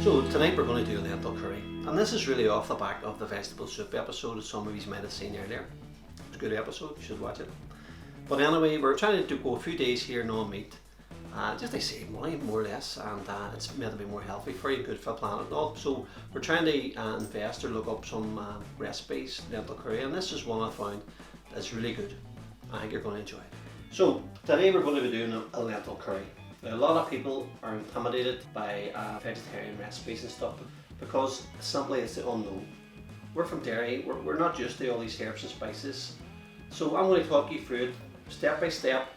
So tonight we're going to do a lentil curry, and this is really off the back of the vegetable soup episode that some of you might have seen earlier. It's a good episode, you should watch it. But anyway, we're trying to go a few days here no meat, just to save money more or less, and it's meant to be more healthy for you, good for the planet and all. So we're trying to invest or look up some recipes, lentil curry, and this is one I found that's really good. I think you're going to enjoy it. So today we're going to be doing a lentil curry. Now, a lot of people are intimidated by vegetarian recipes and stuff because simply it's the unknown. We're from Derry, we're not used to all these herbs and spices. So I'm going to talk you through it step by step,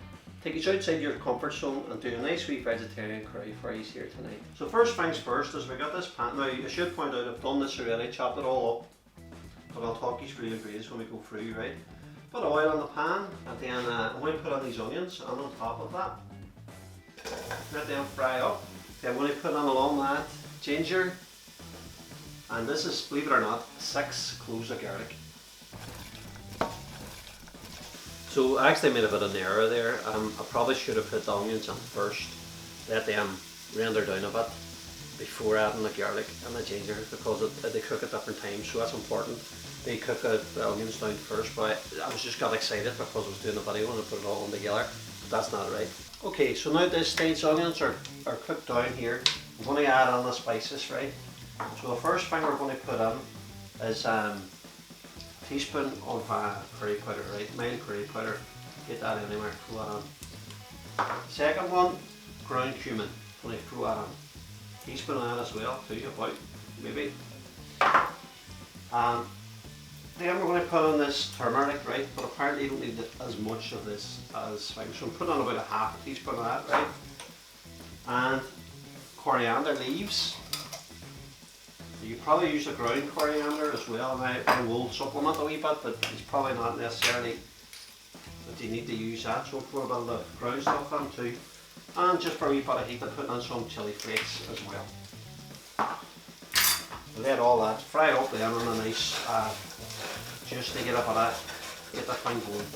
take you outside your comfort zone and do a nice wee vegetarian curry for you here tonight. So first things first is we got this pan. Now I should point out I've done this already, chopped it all up, but I'll talk you through the ingredients when we go through, right? Put oil on the pan and then I'm going to put on these onions, and on top of that let them fry up. Then I'm going to put on along that ginger, and this is, believe it or not, 6 cloves of garlic. So I actually made a bit of an error there. I probably should have put the onions on first, let them render down a bit before adding the garlic and the ginger, because they cook at different times, so that's important. They cook the onions down first, but I was just got excited because I was doing a video and I put it all in together, but that's not right. Okay, so now this stage onions are cooked down here. I'm going to add on the spices, right? So the first thing we're going to put in is a teaspoon of curry powder, right? Mild curry powder. Get that anywhere, throw that on. Second one, ground cumin. I'm going to throw that on. Teaspoon of that as well, too, about, maybe. Then we're going to put on this turmeric, right? But apparently you don't need as much of this as things. So I'm putting on about a half a teaspoon of that, right? And coriander leaves. You could probably use the ground coriander as well, and I will supplement a wee bit, but it's probably not necessarily that you need to use that. So put a bit of the ground stuff on too. And just for a wee bit of heat, I'm putting on some chili flakes as well. Let all that fry up then on a nice just to get up that thing going.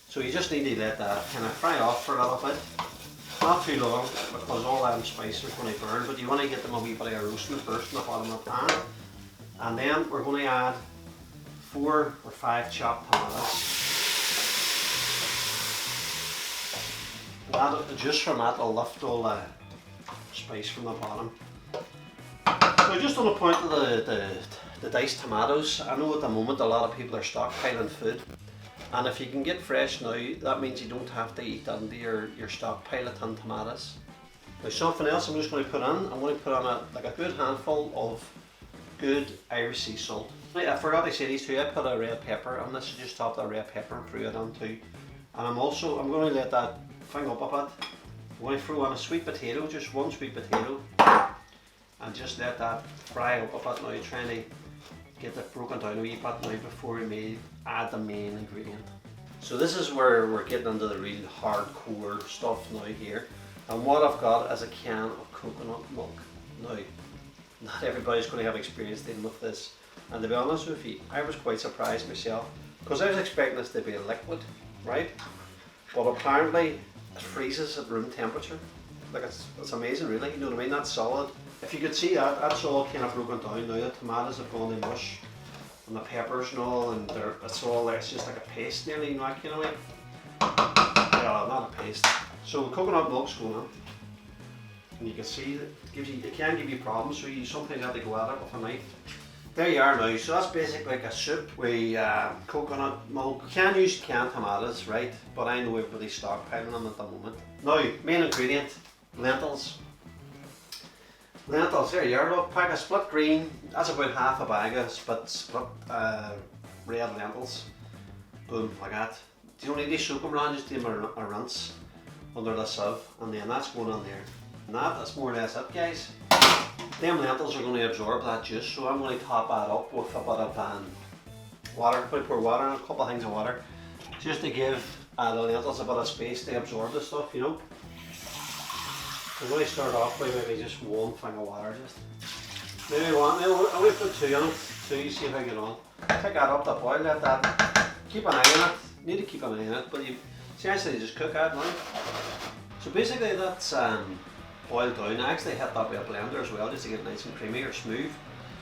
So you just need to let that kind of fry off for a little bit. Not too long, because all that spice is going to burn, but you want to get them a wee bit of roasting first in the bottom of the pan. And then we're going to add 4 or 5 chopped tomatoes. The juice from that will lift all the spice from the bottom. So just on the point of the diced tomatoes, I know at the moment a lot of people are stockpiling food, and if you can get fresh now, that means you don't have to eat into your stockpile of tin tomatoes. Now something else I'm just going to put on, I'm going to put on a good handful of good Irish sea salt. I forgot to say these two, I put a red pepper on this, I just chopped a red pepper and threw it on too. And I'm going to let that thing up a bit. I'm going to throw on a sweet potato, just 1 sweet potato, and just let that fry up a bit now, trying to get it broken down a wee bit now before we may add the main ingredient. So this is where we're getting into the real hardcore stuff now here. And what I've got is a can of coconut milk. Now, not everybody's going to have experience dealing with this. And to be honest with you, I was quite surprised myself, because I was expecting this to be a liquid, right? But apparently it freezes at room temperature. Like it's amazing really, you know what I mean? That's solid. If you could see that, that's all kind of broken down now. The tomatoes have gone to mush, and the peppers and all, and it's all there. It's just like a paste nearly, you know, that kind of way. Yeah, not a paste. So the coconut milk's going on, and you can see that it can give you problems, so you sometimes have to go at it with a knife. There you are now. So that's basically like a soup with coconut milk. You can use canned tomatoes, right? But I know everybody's stockpiling them at the moment. Now, main ingredient, lentils. Lentils, there you are, look, pack of split green, that's about half a bag of split red lentils. Boom, like that. You don't need to soak them around, just give them a rinse under the sieve, and then that's going on there. And that's more or less it, guys. Them lentils are going to absorb that juice, so I'm going to top that up with a bit of water. Put pour water in, a couple of things of water, just to give the lentils a bit of space to absorb the stuff, you know. I'm going to start off by maybe just 1 thing of water, just maybe 1. I'm going to put 2 in it, so you see how I get on. Pick that up the boil, let that, keep an eye on it. You need to keep an eye on it, but you essentially just cook that now. So basically that's boiled down. I actually hit that with a blender as well, just to get it nice and creamy or smooth.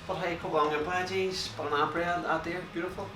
But hey, come along and veggies, banana bread, that there, beautiful.